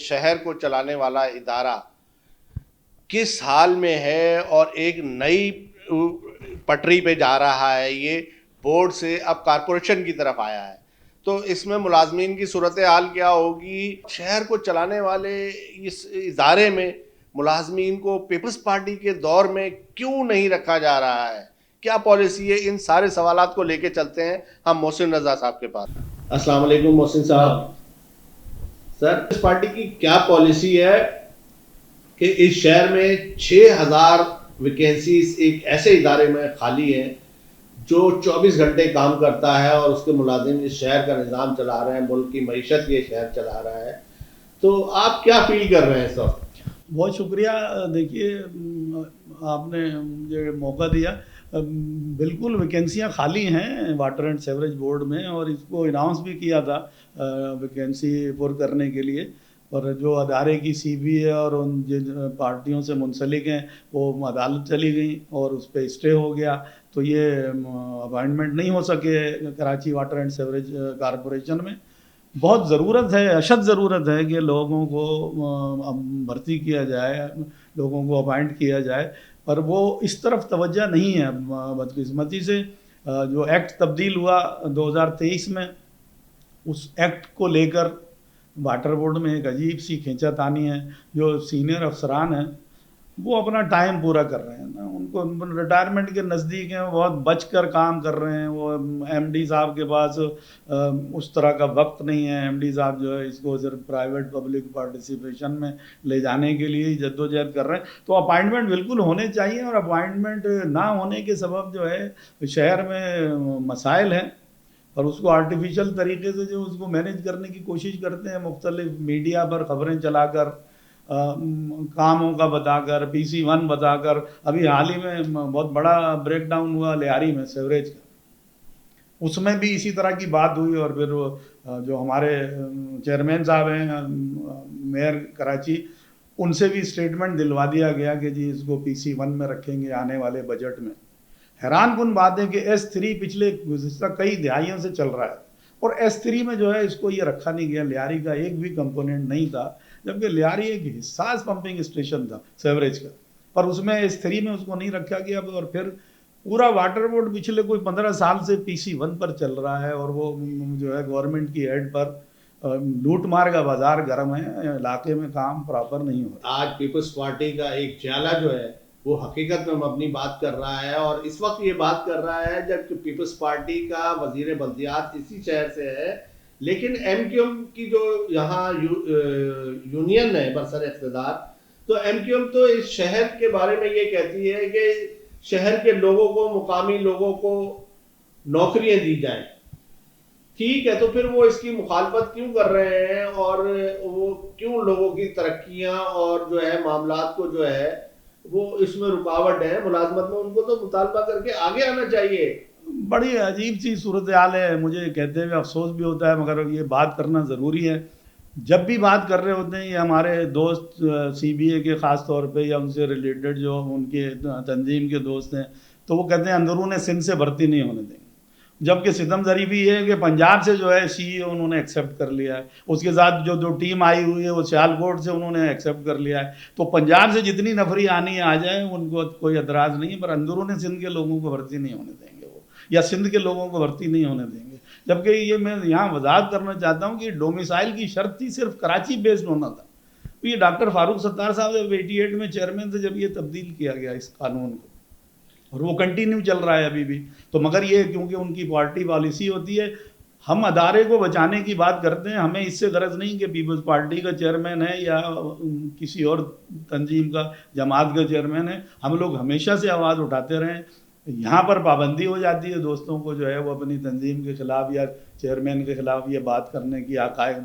شہر کو چلانے والا ادارہ کس حال میں ہے اور ایک نئی پٹری پہ جا رہا ہے. یہ بورڈ سے اب کارپوریشن کی طرف آیا ہے, تو اس میں ملازمین کی صورتحال کیا ہوگی؟ شہر کو چلانے والے اس ادارے میں ملازمین کو پیپلز پارٹی کے دور میں کیوں نہیں رکھا جا رہا ہے؟ کیا پالیسی ہے؟ ان سارے سوالات کو لے کے چلتے ہیں ہم محسن رضا صاحب کے پاس. السلام علیکم محسن صاحب. سر, اس پارٹی کی کیا پالیسی ہے کہ اس شہر میں 6000 ویکینسیز ایک ایسے ادارے میں خالی ہیں جو 24 گھنٹے کام کرتا ہے اور اس کے ملازم اس شہر کا نظام چلا رہے ہیں, ملک کی معیشت یہ شہر چلا رہا ہے, تو آپ کیا فیل کر رہے ہیں اس وقت؟ بہت شکریہ. دیکھیے, آپ نے مجھے موقع دیا. بالکل ویکینسیاں خالی ہیں واٹر اینڈ سیوریج بورڈ میں, اور اس کو اناؤنس بھی کیا تھا ویکینسی پر کرنے کے لیے, اور جو ادارے کی سی بی ہے اور ان جن پارٹیوں سے منسلک ہیں وہ عدالت چلی گئیں اور اس پہ اسٹے ہو گیا, تو یہ اپائنٹمنٹ نہیں ہو سکے Karachi water and sewerage corporation میں. بہت ضرورت ہے, اشد ضرورت ہے کہ لوگوں کو بھرتی کیا جائے, لوگوں کو اپائنٹ کیا جائے, پر وہ اس طرف توجہ نہیں ہے بدقسمتی سے. جو ایکٹ تبدیل ہوا 2023 میں, اس ایکٹ کو لے کر واٹر بورڈ میں ایک عجیب سی کھینچا تانی ہے. جو سینئر افسران ہیں وہ اپنا ٹائم پورا کر رہے ہیں نا, ان کو ریٹائرمنٹ کے نزدیک ہیں, بہت بچ کر کام کر رہے ہیں. وہ ایم ڈی صاحب کے پاس اس طرح کا وقت نہیں ہے. ایم ڈی صاحب جو ہے اس کو صرف پرائیویٹ پبلک پارٹیسپیشن میں لے جانے کے لیے جدوجہد کر رہے ہیں. تو اپائنٹمنٹ بالکل ہونے چاہیے, اور اپائنٹمنٹ نہ ہونے کے سبب جو ہے شہر میں مسائل ہیں, اور اس کو آرٹیفیشل طریقے سے جو اس کو مینیج کرنے کی کوشش کرتے ہیں, مختلف میڈیا پر خبریں چلا کر, کاموں کا بتا کر, پی سی 1 بتا کر. ابھی حال ہی میں بہت بڑا بریک ڈاؤن ہوا لیاری میں سیوریج کا, اس میں بھی اسی طرح کی بات ہوئی, اور پھر جو ہمارے چیئرمین صاحب ہیں میئر کراچی, ان سے بھی اسٹیٹمنٹ دلوا دیا گیا کہ جی اس کو پی سی 1 میں رکھیں گے آنے والے بجٹ میں. حیران کن بات ہے کہ S3 پچھلے گزشتہ کئی دہائیوں سے چل رہا ہے, اور S3 میں جو ہے اس کو یہ رکھا نہیں گیا. لیاری کا ایک بھی کمپوننٹ نہیں تھا, جبکہ لیاری ایک حساس پمپنگ اسٹیشن تھا سیوریج کا, پر اس میں S3 میں اس کو نہیں رکھا گیا. اور پھر پورا واٹر بورڈ پچھلے کوئی 15 سال سے پی سی 1 پر چل رہا ہے, اور وہ جو ہے گورنمنٹ کی ہیڈ پر لوٹ مار کا بازار گرم ہے, علاقے میں کام پراپر نہیں ہو رہا. آج پیپلز پارٹی کا ایک چالہ جو ہے وہ حقیقت میں مبنی بات کر رہا ہے, اور اس وقت یہ بات کر رہا ہے جب پیپلز پارٹی کا وزیر بلدیات اسی شہر سے ہے, لیکن ایم کیو ایم کی جو یہاں یونین ہے برسر اقتدار, تو ایم کیو ایم تو اس شہر کے بارے میں یہ کہتی ہے کہ شہر کے لوگوں کو, مقامی لوگوں کو نوکریاں دی جائیں. ٹھیک ہے, تو پھر وہ اس کی مخالفت کیوں کر رہے ہیں, اور وہ کیوں لوگوں کی ترقیاں اور جو ہے معاملات کو جو ہے وہ اس میں رکاوٹ ہے ملازمت میں؟ ان کو تو مطالبہ کر کے آگے آنا چاہیے. بڑی عجیب سی صورتحال ہے, مجھے کہتے ہوئے افسوس بھی ہوتا ہے, مگر یہ بات کرنا ضروری ہے. جب بھی بات کر رہے ہوتے ہیں یہ ہمارے دوست سی بی اے کے خاص طور پہ, یا ان سے ریلیٹڈ جو ان کے تنظیم کے دوست ہیں, تو وہ کہتے ہیں اندرون سندھ سے بھرتی نہیں ہونے دیں گے. جبکہ ستم ظریفی یہ ہے کہ پنجاب سے جو ہے سی ای او انہوں نے ایکسیپٹ کر لیا ہے, اس کے ساتھ جو ٹیم آئی ہوئی ہے وہ سیالکوٹ سے انہوں نے ایکسیپٹ کر لیا ہے. تو پنجاب سے جتنی نفری آنی ہے آ جائے, ان کو کوئی اعتراض نہیں ہے, پر اندرون سندھ کے لوگوں کو بھرتی نہیں ہونے دیں گے وہ, یا سندھ کے لوگوں کو بھرتی نہیں ہونے دیں گے. جبکہ یہ میں یہاں وضاحت کرنا چاہتا ہوں کہ ڈومیسائل کی شرط تھی صرف کراچی بیسڈ ہونا تھا. یہ ڈاکٹر فاروق ستار صاحب 88 میں چیئرمین تھے جب یہ تبدیل کیا گیا اس قانون کو, اور وہ کنٹینیو چل رہا ہے ابھی بھی. تو مگر یہ کیونکہ ان کی پارٹی پالیسی ہوتی ہے, ہم ادارے کو بچانے کی بات کرتے ہیں, ہمیں اس سے غرض نہیں کہ پیپلز پارٹی کا چیئرمین ہے یا کسی اور تنظیم کا جماعت کا چیئرمین ہے. ہم لوگ ہمیشہ سے آواز اٹھاتے رہے. یہاں پر پابندی ہو جاتی ہے دوستوں کو جو ہے وہ اپنی تنظیم کے خلاف یا چیئرمین کے خلاف یہ بات کرنے کی, حقائق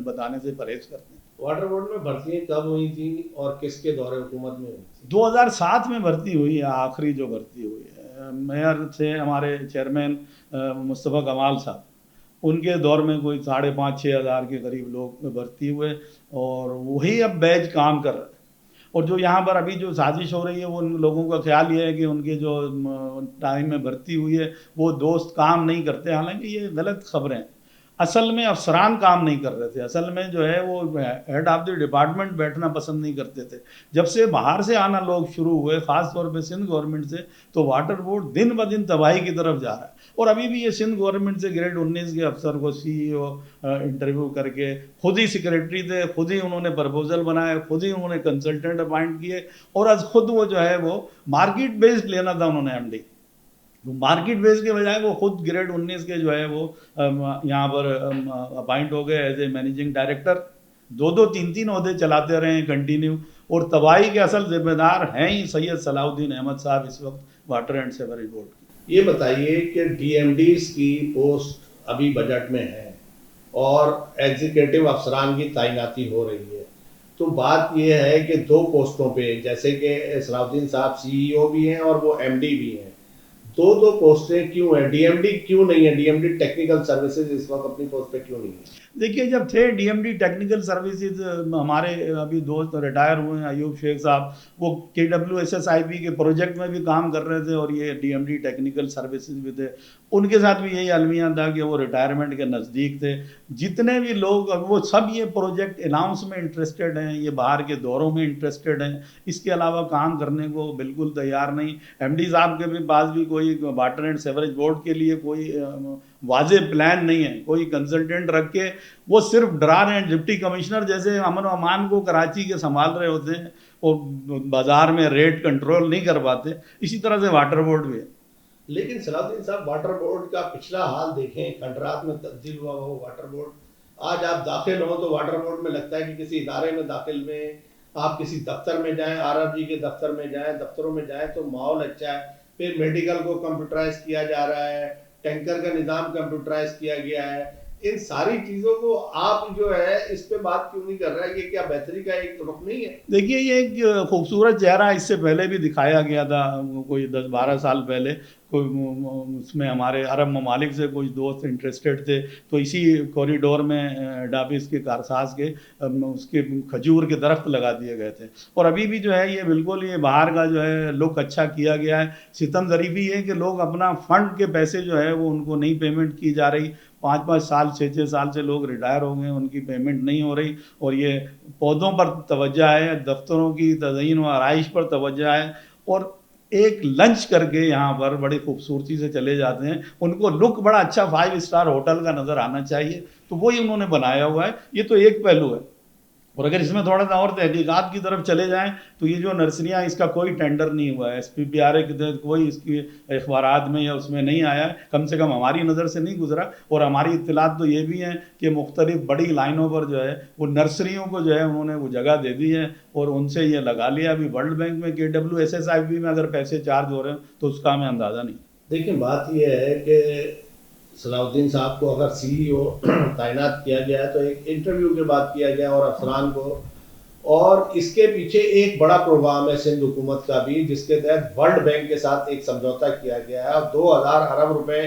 بتانے سے پرہیز کرتے ہیں. واٹر بورڈ میں بھرتیاں کب ہوئی تھیں اور کس کے دور حکومت میں ہوئی تھیں؟ 2007 میں بھرتی ہوئی ہے, آخری جو بھرتی ہوئی ہے. میئر تھے ہمارے چیئرمین مصطفیٰ کمال صاحب, ان کے دور میں کوئی 5,500-6 ہزار کے قریب لوگ بھرتی ہوئے, اور وہی اب بیچ کام کر رہے ہیں. اور جو یہاں پر ابھی جو سازش ہو رہی ہے وہ ان لوگوں کا خیال یہ ہے کہ ان کے جو ٹائم میں بھرتی ہوئی ہے وہ دوست کام نہیں کرتے, حالانکہ یہ غلط خبریں ہیں. اصل میں افسران کام نہیں کر رہے تھے، اصل میں جو ہے وہ ہیڈ آف دی ڈپارٹمنٹ بیٹھنا پسند نہیں کرتے تھے. جب سے باہر سے آنا لوگ شروع ہوئے، خاص طور پہ سندھ گورنمنٹ سے، تو واٹر بورڈ دن بہ دن تباہی کی طرف جا رہا ہے. اور ابھی بھی یہ سندھ گورنمنٹ سے گریڈ 19 کے افسر کو سی ای او انٹرویو کر کے، خود ہی سیکریٹری تھے، خود ہی انہوں نے پرپوزل بنائے، خود ہی انہوں نے کنسلٹنٹ اپائنٹ کیے، اور از خود وہ جو ہے وہ مارکیٹ بیسڈ لینا تھا انہوں نے ایم ڈی. مارکیٹ بیس کے بجائے وہ خود گریڈ 19 کے جو ہے وہ یہاں پر اپائنٹ ہو گئے ایز اے مینیجنگ ڈائریکٹر. 2-3 عہدے چلاتے رہے ہیں کنٹینیو. اور تباہی کے اصل ذمہ دار ہیں ہی سید صلاح الدین احمد صاحب اس وقت واٹر اینڈ سیوریج بورڈ کی. یہ بتائیے کہ ڈی ایم ڈیز کی پوسٹ ابھی بجٹ میں ہے اور ایگزیکٹو افسران کی تعیناتی ہو رہی ہے، تو بات یہ ہے کہ 2 پوسٹوں پہ، جیسے کہ صلاح الدین صاحب سی ای او بھی ہیں اور وہ ایم ڈی بھی ہیں، 2 پوسٹیں کیوں ہیں؟ ڈی ایم ڈی کیوں نہیں ہے؟ D M D technical services اس وقت اپنی پوسٹ پہ کیوں نہیں ہے؟ دیکھیے، جب تھے D M D technical services, ہمارے ابھی دوست ریٹائر ہوئے ہیں ایوب شیخ صاحب، وہ کے ڈبلیو ایس ایس آئی پی کے پروجیکٹ میں بھی کام کر رہے تھے اور یہ D M D technical services بھی تھے. ان کے ساتھ بھی یہی المیہ تھا کہ وہ ریٹائرمنٹ کے نزدیک تھے. جتنے بھی لوگ، وہ سب یہ پروجیکٹ اناؤنس میں انٹرسٹڈ ہیں، یہ باہر کے دوروں میں انٹرسٹڈ ہیں، اس کے علاوہ کام کرنے کو بالکل تیار نہیں. ایم ڈی صاحب کے بھی پاس بھی کوئی واٹر اینڈ سیوریج بورڈ کے لیے کوئی واضح پلان نہیں ہے. کوئی کنسلٹنٹ رکھ کے وہ صرف ڈرا رہے ہیں. ڈپٹی کمشنر جیسے امن و امان کو کراچی کے سنبھال رہے ہوتے ہیں اور بازار میں ریٹ کنٹرول نہیں کر پاتے، اسی طرح سے واٹر بورڈ بھی ہے. لیکن صلاح الدین صاحب، واٹر بورڈ کا پچھلا حال دیکھیں، کھنڈرات میں تبدیل ہوا وہ واٹر بورڈ. آج آپ داخل ہوں تو واٹر بورڈ میں لگتا ہے کہ کسی ادارے میں داخل میں، آپ کسی دفتر میں جائیں، آر آر جی کے دفتر میں جائیں، دفتروں میں جائیں تو ماحول اچھا ہے. پھر میڈیکل کو کمپیوٹرائز کیا جا رہا ہے، ٹینکر کا نظام کمپیوٹرائز کیا گیا ہے. ان ساری چیزوں کو آپ جو ہے اس پہ بات کیوں نہیں کر رہا ہے؟ یہ کیا بہتری کا ایک رخ نہیں ہے؟ دیکھیے، یہ ایک خوبصورت چہرہ اس سے پہلے بھی دکھایا گیا تھا، کوئی 10-12 سال پہلے. کوئی اس میں ہمارے عرب ممالک سے کچھ دوست انٹرسٹڈ تھے، تو اسی کوریڈور میں ہیڈ آفس کے کارساز کے اس کے کھجور کے درخت لگا دیے گئے تھے. اور ابھی بھی جو ہے یہ بالکل یہ باہر کا جو ہے لک اچھا کیا گیا ہے. ستم ظریفی ہے کہ لوگ اپنا فنڈ کے پیسے جو ہے وہ ان کو نہیں پیمنٹ کی جا رہی. 5-5 سال 6-6 سال سے لوگ ریٹائر ہو گئے، ان کی پیمنٹ نہیں ہو رہی. اور یہ پودوں پر توجہ ہے، دفتروں کی تزئین و آرائش پر توجہ ہے، اور ایک لنچ کر کے یہاں پر بڑی خوبصورتی سے چلے جاتے ہیں. ان کو لک بڑا اچھا 5 اسٹار ہوٹل کا نظر آنا چاہیے، تو وہی انہوں نے بنایا ہوا ہے. یہ تو ایک پہلو ہے. اور اگر اس میں تھوڑا سا اور تحقیقات کی طرف چلے جائیں تو یہ جو نرسریاں، اس کا کوئی ٹینڈر نہیں ہوا ہے، ایس پی پی آر اے کے تحت کوئی اس کی اخبارات میں یا اس میں نہیں آیا ہے، کم سے کم ہماری نظر سے نہیں گزرا. اور ہماری اطلاعات تو یہ بھی ہیں کہ مختلف بڑی لائنوں پر جو ہے وہ نرسریوں کو جو ہے انہوں نے وہ جگہ دے دی ہے اور ان سے یہ لگا لیا. ابھی ورلڈ بینک میں کے ڈبلیو ایس ایس آئی پی میں اگر پیسے چارج ہو رہے ہیں تو اس کا ہمیں اندازہ نہیں. دیکھیں، بات یہ ہے کہ صلاح الدین صاحب کو اگر سی ای او تعینات کیا گیا ہے تو ایک انٹرویو کے بعد کیا گیا اور افسران کو، اور اس کے پیچھے ایک بڑا پروگرام ہے سندھ حکومت کا بھی، جس کے تحت ورلڈ بینک کے ساتھ ایک سمجھوتا کیا گیا ہے اور 2000 ارب روپے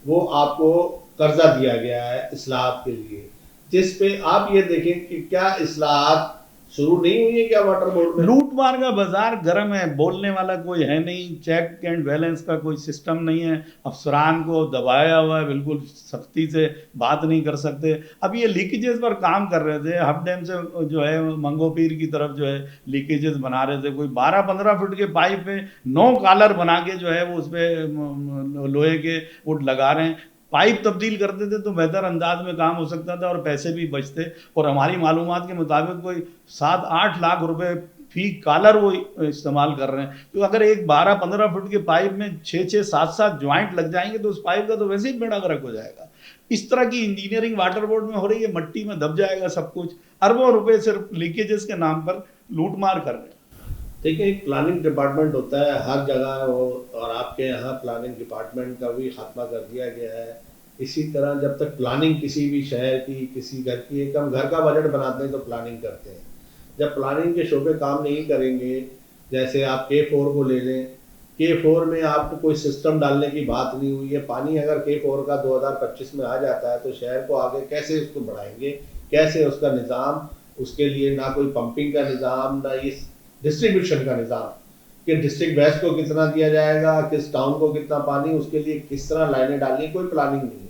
وہ آپ کو قرضہ دیا گیا ہے اصلاحات کے لیے، جس پہ آپ یہ دیکھیں کہ کیا اصلاحات شروع نہیں ہوئی ہے کیا واٹر بورڈ میں؟ لوٹ مار کا بازار گرم ہے، بولنے والا کوئی ہے نہیں، چیک اینڈ بیلنس کا کوئی سسٹم نہیں ہے، افسران کو دبایا ہوا ہے، بالکل سختی سے بات نہیں کر سکتے. اب یہ لیکیجز پر کام کر رہے تھے، ہب ڈیم سے جو ہے منگو پیر کی طرف جو ہے لیکیجز بنا رہے تھے. کوئی 12-15 فٹ کے پائپ پہ 9 کالر بنا کے جو ہے وہ اس پہ لوہے کے وہ لگا رہے ہیں. پائپ تبدیل کرتے تھے تو بہتر انداز میں کام ہو سکتا تھا اور پیسے بھی بچتے. اور ہماری معلومات کے مطابق کوئی 7-8 لاکھ روپے فی کالر وہ استعمال کر رہے ہیں. تو اگر ایک 12-15 فٹ کے پائپ میں 6-7 جوائنٹ لگ جائیں گے تو اس پائپ کا تو ویسے ہی بیڑا غرق ہو جائے گا. اس طرح کی انجینئرنگ واٹر بورڈ میں ہو رہی ہے، مٹی میں دب جائے گا سب کچھ. اربوں روپے صرف لیکیجز کے نام پر لوٹ مار کر رہے ہیں. دیکھیں، ایک پلاننگ ڈپارٹمنٹ ہوتا ہے ہر جگہ وہ، اور آپ کے یہاں پلاننگ ڈپارٹمنٹ کا بھی خاتمہ کر دیا گیا ہے. اسی طرح جب تک پلاننگ کسی بھی شہر کی، کسی گھر کی، ایک ہم گھر کا بجٹ بناتے ہیں تو پلاننگ کرتے ہیں. جب پلاننگ کے شعبے کام نہیں کریں گے، جیسے آپ K4 کو لے لیں، K4 میں آپ کو کوئی سسٹم ڈالنے کی بات نہیں ہوئی ہے. پانی اگر K4 کا 2025 میں آ جاتا ہے تو شہر کو آگے کیسے اس کو بڑھائیں گے، کیسے اس کا نظام، اس کے لیے نہ کوئی پمپنگ کا نظام، نہ اس ڈسٹریبیوشن کا نظام کہ ڈسٹرکٹ ویسٹ کو کتنا دیا جائے گا، کس ٹاؤن کو کتنا پانی، اس کے لیے کس طرح لائنیں ڈالنی، کوئی پلاننگ نہیں ہے.